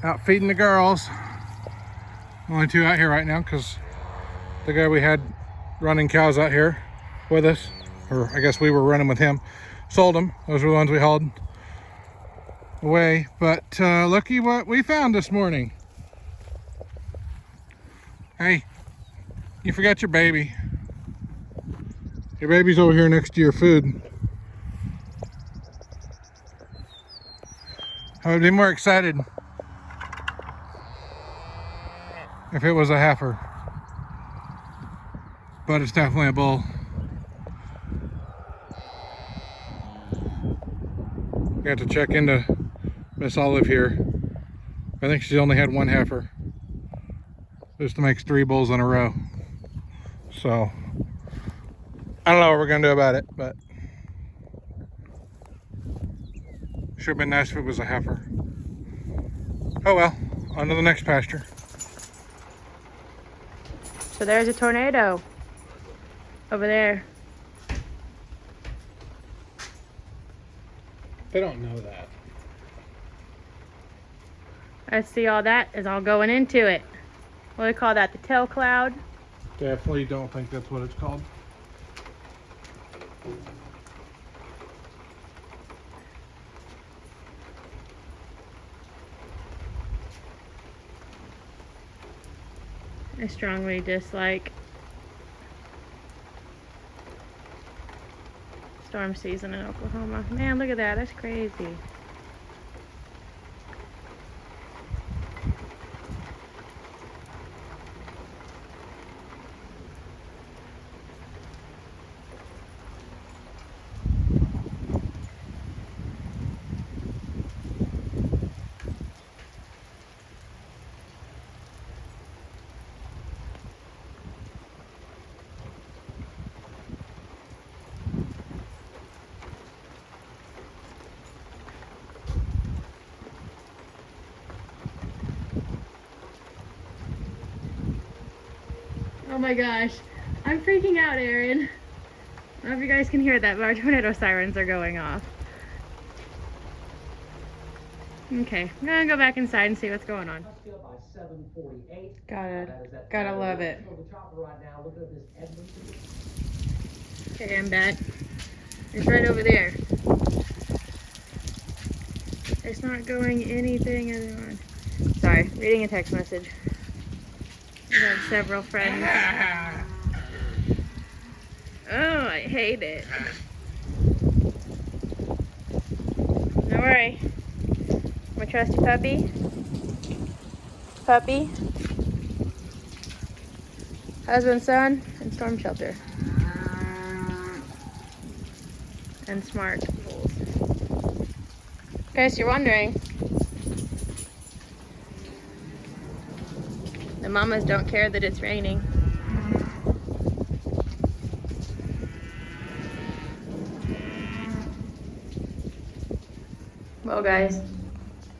Out feeding the girls. Only two out here right now because the guy we had running cows out here with us, or I guess we were running with him, sold them. Those were the ones we hauled away. But looky what we found this morning. Hey, you forgot your baby. Your baby's over here next to your food. I would be more excited if it was a heifer, but it's definitely a bull. We have to check into Miss Olive here. I think she's only had one heifer. This makes 3 bulls in a row. So I don't know what we're gonna do about it, but should have been nice if it was a heifer. Oh well, on to the next pasture. So there's a tornado over there. They don't know that. I see all that is all going into it. What do they call that? The tail cloud? Definitely don't think that's what it's called. I strongly dislike storm season in Oklahoma. Man, look at that. That's crazy. Oh my gosh, I'm freaking out, Aaron. I don't know if you guys can hear that, but our tornado sirens are going off. Okay, I'm gonna go back inside and see what's going on. Gotta love it. Okay, I'm back. It's right over there. It's not going anything other. Sorry, reading a text message. I have several friends. Oh, I hate it. Don't worry. My trusty puppy. Husband, son, and storm shelter. And smart bulls. In case you're wondering, the mamas don't care that it's raining. Well, guys,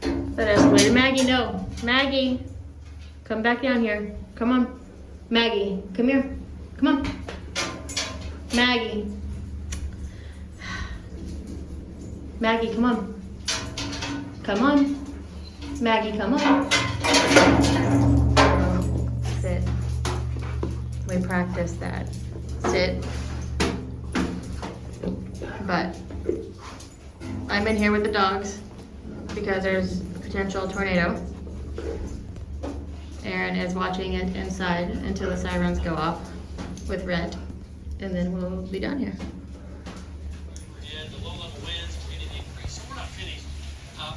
that escalated. Maggie, no. Maggie, come back down here. Come on. Maggie, come here. Come on. Maggie. Maggie, come on. Come on. Maggie, come on. Sit. We practiced that. Sit. But I'm in here with the dogs because there's a potential tornado. Aaron is watching it inside until the sirens go off with Red, and then we'll be done here. And the low-level winds continue to increase. So we're not finished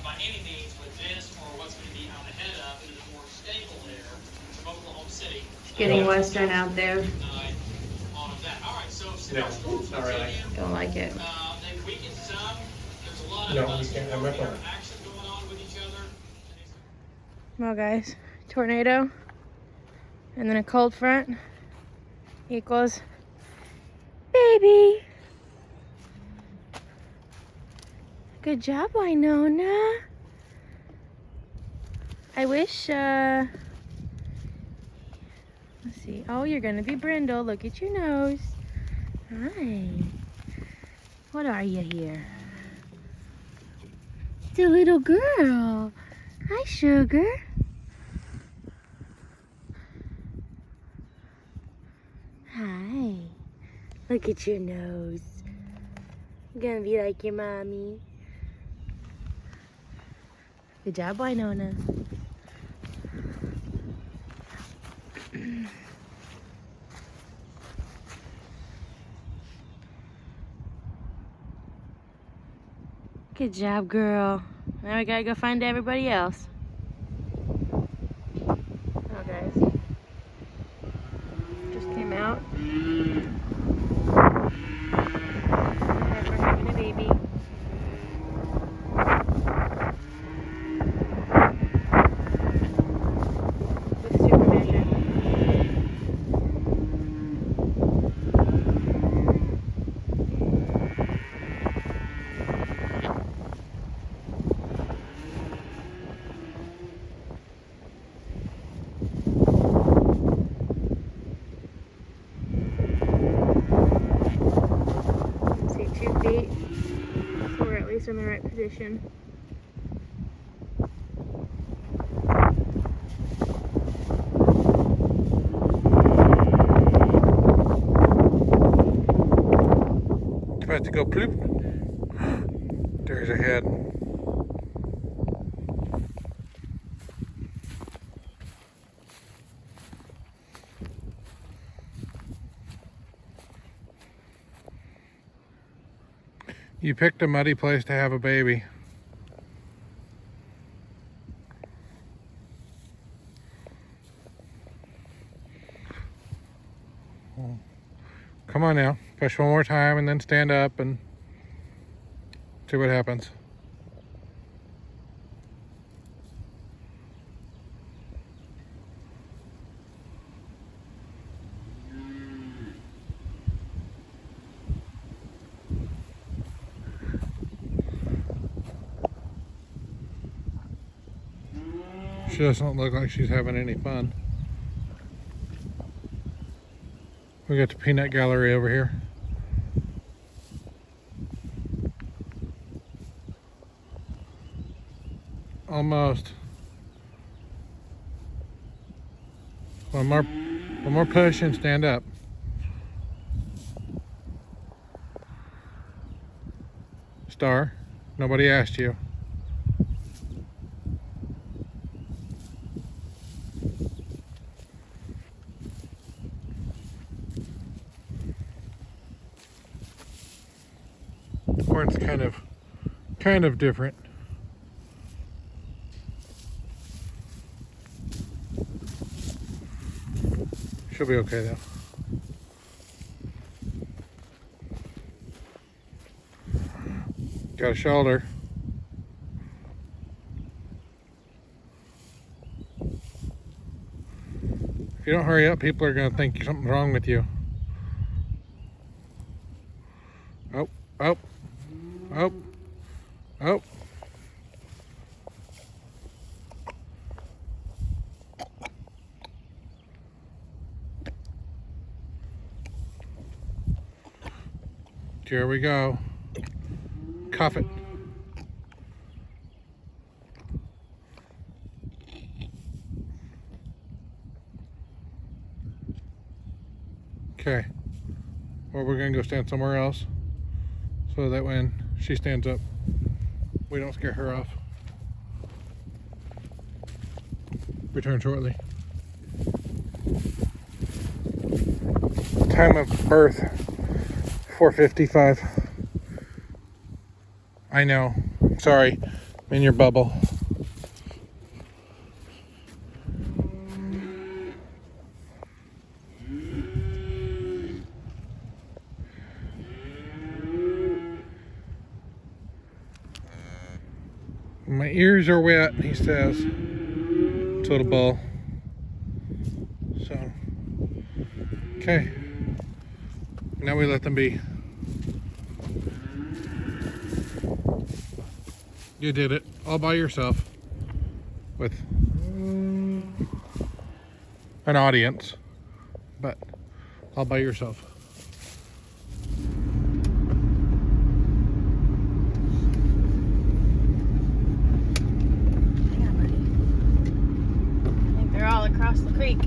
by any means with this or what's going to be out ahead of it in a more stable air from Oklahoma City. It's getting western out there. All of that. All right, so No, not really. Don't like it. They've weakened some. There's a lot No, of we can't. I'm not going. action going on with each other. Well, guys, tornado and then a cold front equals baby. Good job, Winona. I wish, let's see. Oh, you're gonna be Brindle. Look at your nose. Hi. What are you here? It's a little girl. Hi, sugar. Hi. Look at your nose. You're gonna be like your mommy. Good job, Winona. Good job, girl. Now we gotta go find everybody else. Oh, guys. Just came out. We're having a baby. With super measure. See 2 feet. So we're at least in the right position. About to go ploop. There's a head. You picked a muddy place to have a baby. Come on now, push one more time and then stand up and see what happens. She doesn't look like she's having any fun. We got the peanut gallery over here. Almost. One more push and stand up. Star, nobody asked you. Horn's kind of different. She'll be okay though. Got a shoulder. If you don't hurry up, people are gonna think something's wrong with you. Oh, oh, oh, oh. Here we go. Cuff it. Okay. Well, we're gonna go stand somewhere else so that when she stands up, we don't scare her off. Return shortly. Time of birth, 4:55. I know. Sorry. I'm in your bubble. My ears are wet, he says. It's a little bull. So, okay. Now we let them be. You did it all by yourself with an audience, but all by yourself. Yeah, buddy. across the creek.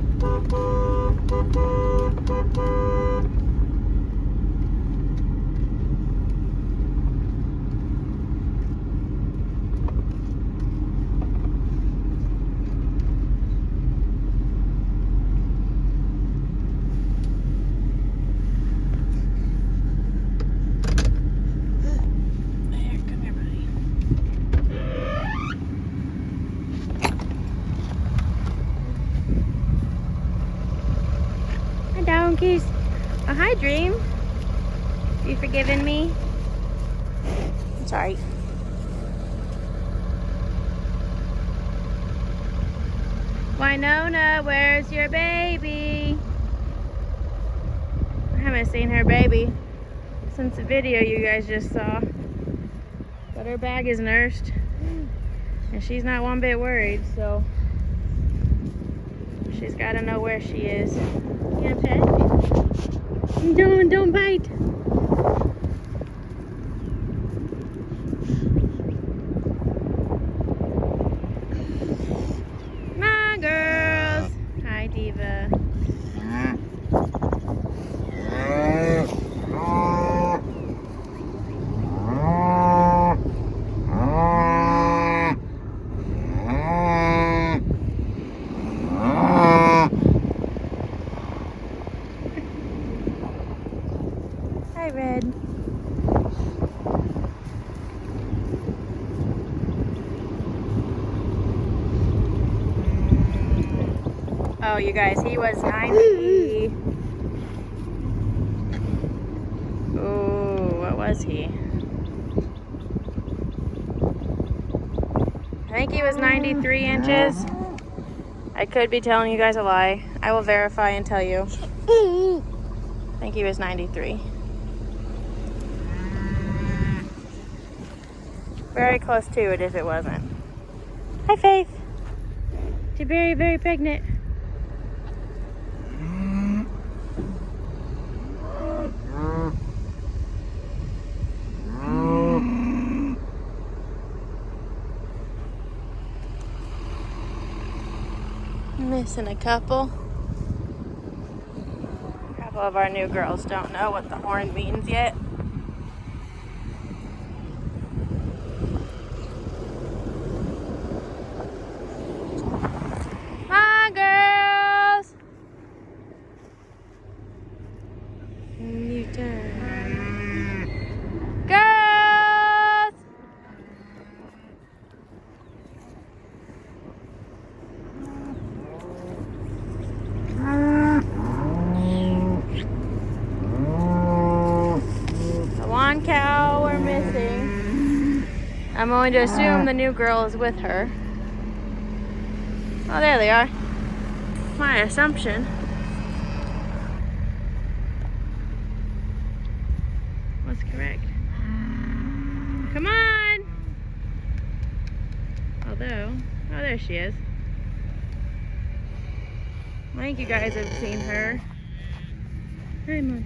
Donkeys. Oh, hi, Dream. You forgiven me? I'm sorry. Winona, where's your baby? I haven't seen her baby since the video you guys just saw. But her bag is nursed. And she's not one bit worried, so she's got to know where she is. You gonna pet? Don't bite. Come on, girls. Hi, Diva. Hi, Red. Oh, you guys, he was 90. Oh, what was he? I think he was 93 inches. I could be telling you guys a lie. I will verify and tell you. I think he was 93. Very close to it if it wasn't. Hi, Faith. You're very, very pregnant. Missing a couple. A couple of our new girls don't know what the horn means yet. Hi, girls. New turn. Girls. The one cow we're missing. I'm going to assume the new girl is with her. Oh, there they are. My assumption. What's correct? Come on! Although, oh, there she is. I think you guys have seen her. Hey, Mom.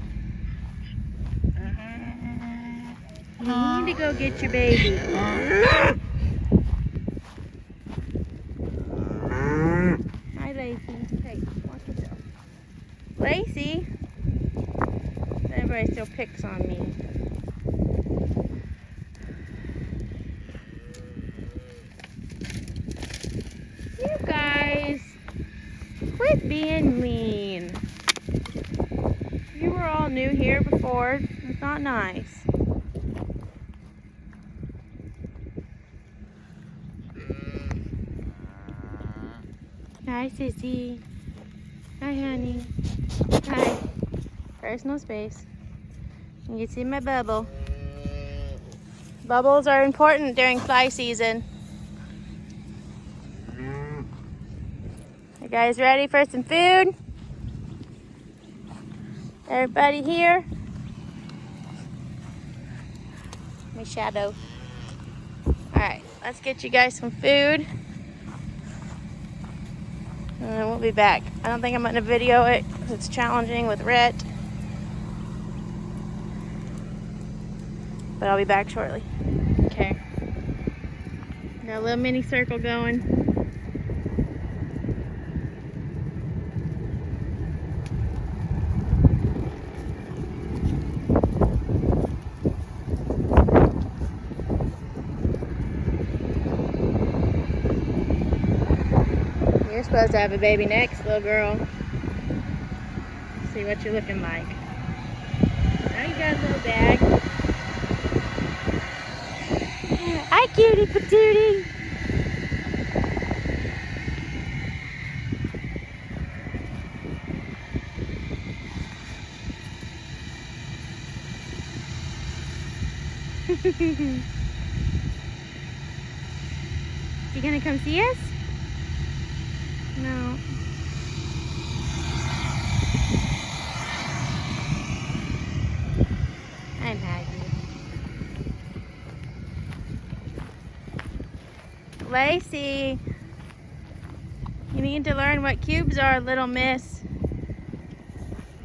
You need to go get your baby. Hi, Lacy. Hey, watch yourself. Lacy? Everybody still picks on me. You guys, quit being mean. You were all new here before. It's not nice. Hi, Sissy. Hi, honey. Hi. Personal space. You can see my bubble. Bubbles are important during fly season. You guys ready for some food? Everybody here? My shadow. Alright, let's get you guys some food. And then we'll be back. I don't think I'm going to video it because it's challenging with Rhett. But I'll be back shortly. Okay. Got a little mini circle going. You're supposed to have a baby next, little girl. See what you're looking like. Now you got a little bag. Hi, cutie patootie. You gonna come see us? No. Hi, Maggie. Lacy, you need to learn what cubes are, little miss.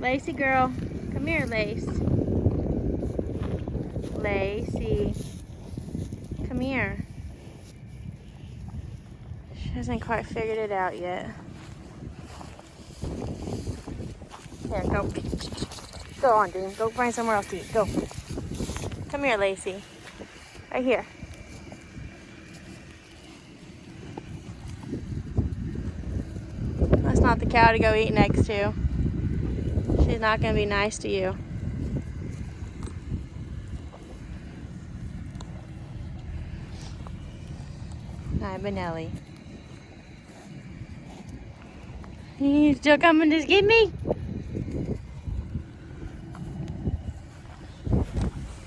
Lacy girl, come here, Lace. Lacy, come here. She hasn't quite figured it out yet. Here, go. Go on, Dean. Go find somewhere else to eat. Go. Come here, Lacy. Right here. That's not the cow to go eat next to. She's not going to be nice to you. Hi, Benelli. You still coming to get me?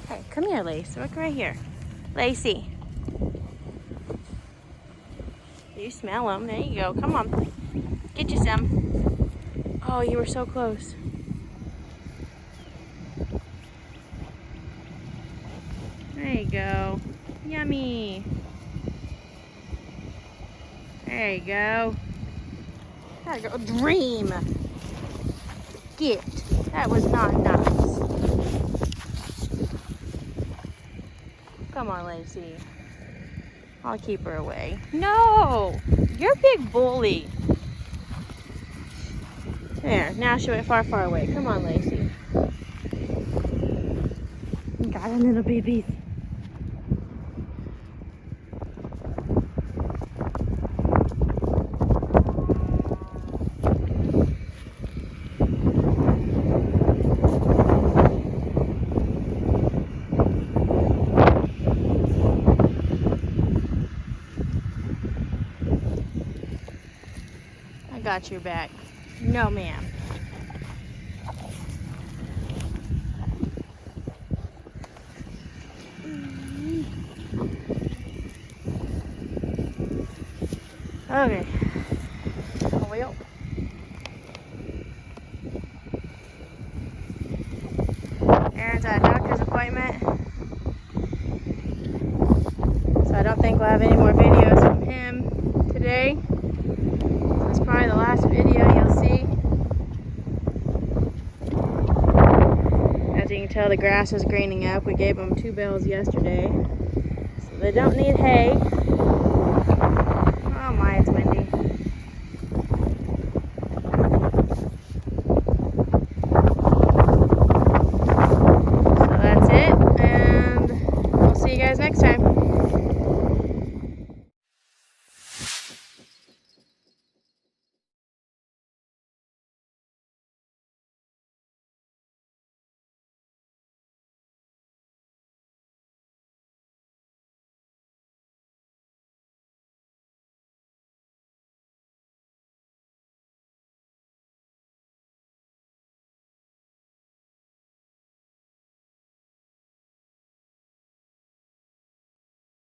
Hey, come here, Lace. Look right here. Lacy. You smell them. There you go. Come on. Get you some. Oh, you were so close. There you go. Yummy. There you go. Gotta go. Dream. Get. That was not nice. Come on, Lacy. I'll keep her away. No! You're a big bully. There, now she went far, far away. Come on, Lacy. Got a little baby. I got your back. No, ma'am. Okay. Well. Aaron's at a doctor's appointment. So I don't think we'll have any more videos from him today. That's probably the last video you'll see. As you can tell, the grass is greening up. We gave them 2 bales yesterday. So they don't need hay.